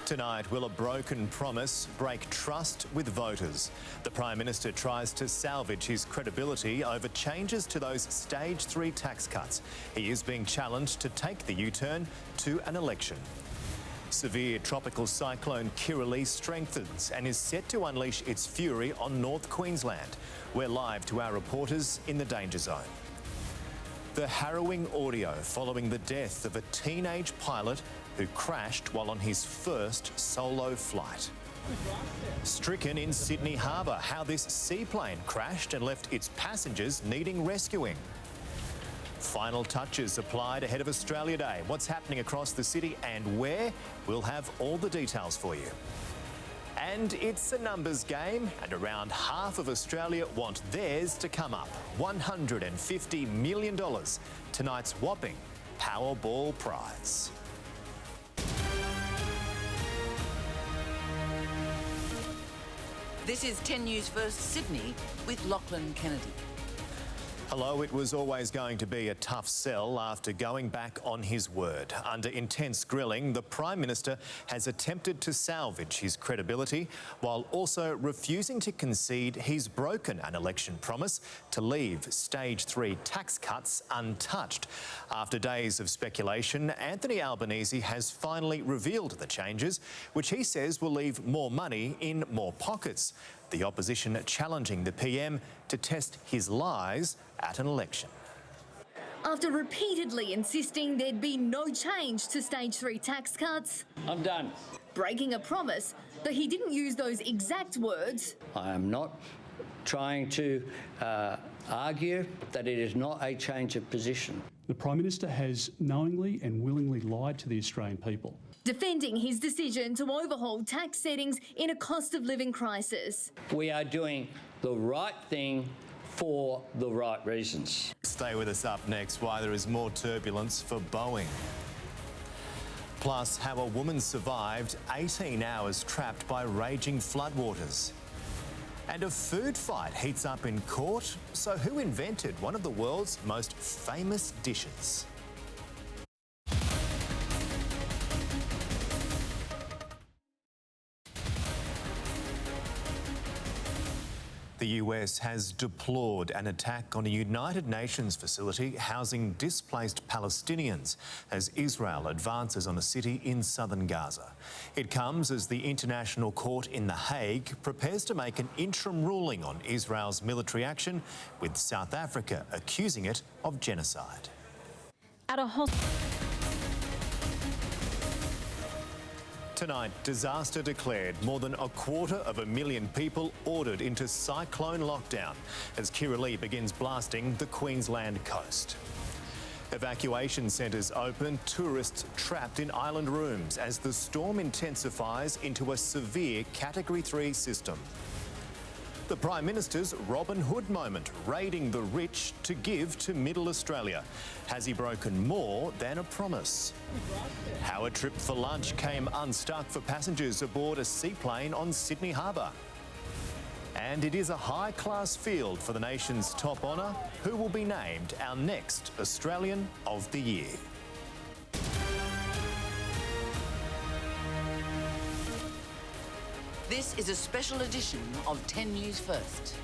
Tonight, will a broken promise break trust with voters? The Prime Minister tries to salvage his credibility over changes to those Stage 3 tax cuts. He is being challenged to take the U-turn to an election. Severe tropical cyclone Kirrily strengthens and is set to unleash its fury on North Queensland. We're live to our reporters in the danger zone. The harrowing audio following the death of a teenage pilot who crashed while on his first solo flight. Stricken in Sydney Harbour, how this seaplane crashed and left its passengers needing rescuing. Final touches applied ahead of Australia Day. What's happening across the city and where? We'll have all the details for you. And it's a numbers game, and around half of Australia want theirs to come up. $150 million, tonight's whopping Powerball prize. This is 10 News First Sydney with Lachlan Kennedy. Hello, it was always going to be a tough sell after going back on his word. Under intense grilling, the Prime Minister has attempted to salvage his credibility while also refusing to concede he's broken an election promise to leave Stage 3 tax cuts untouched. After days of speculation, Anthony Albanese has finally revealed the changes, which he says will leave more money in more pockets. The opposition challenging the PM to test his lies at an election. After repeatedly insisting there'd be no change to Stage 3 tax cuts, I'm done. breaking a promise, but he didn't use those exact words. I am not trying to argue that it is not a change of position. The Prime Minister has knowingly and willingly lied to the Australian people. Defending his decision to overhaul tax settings in a cost of living crisis. We are doing the right thing for the right reasons. Stay with us up next, why there is more turbulence for Boeing. Plus, how a woman survived 18 hours trapped by raging floodwaters. And a food fight heats up in court. So who invented one of the world's most famous dishes? The US has deplored an attack on a United Nations facility housing displaced Palestinians as Israel advances on a city in southern Gaza. It comes as the International Court in The Hague prepares to make an interim ruling on Israel's military action, with South Africa accusing it of genocide. At a hospital. Tonight, disaster declared. More than 250,000 people ordered into cyclone lockdown as Kirrily begins blasting the Queensland coast. Evacuation centres open, tourists trapped in island rooms as the storm intensifies into a severe Category 3 system. The Prime Minister's Robin Hood moment, raiding the rich to give to Middle Australia. Has he broken more than a promise? How a trip for lunch came unstuck for passengers aboard a seaplane on Sydney Harbour. And it is a high-class field for the nation's top honour. Who will be named our next Australian of the Year? This is a special edition of 10 News First.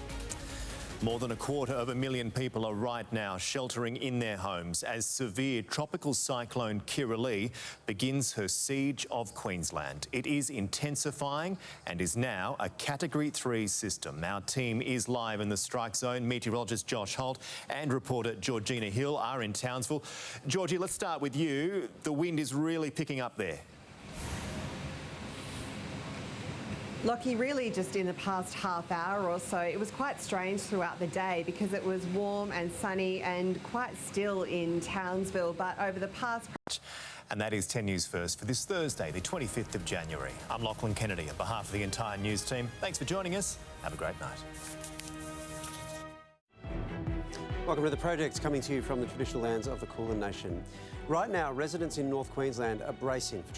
More than 250,000 people are right now sheltering in their homes as severe tropical cyclone Kirrily begins her siege of Queensland. It is intensifying and is now a Category 3 system. Our team is live in the strike zone. Meteorologist Josh Holt and reporter Georgina Hill are in Townsville. Georgie, let's start with you. The wind is really picking up there. Lockie, really just in the past half hour or so, it was quite strange throughout the day because it was warm and sunny and quite still in Townsville, but over the past... And that is 10 News First for this Thursday, the 25th of January. I'm Lachlan Kennedy on behalf of the entire news team. Thanks for joining us. Have a great night. Welcome to The Project, coming to you from the traditional lands of the Kulin Nation. Right now, residents in North Queensland are bracing for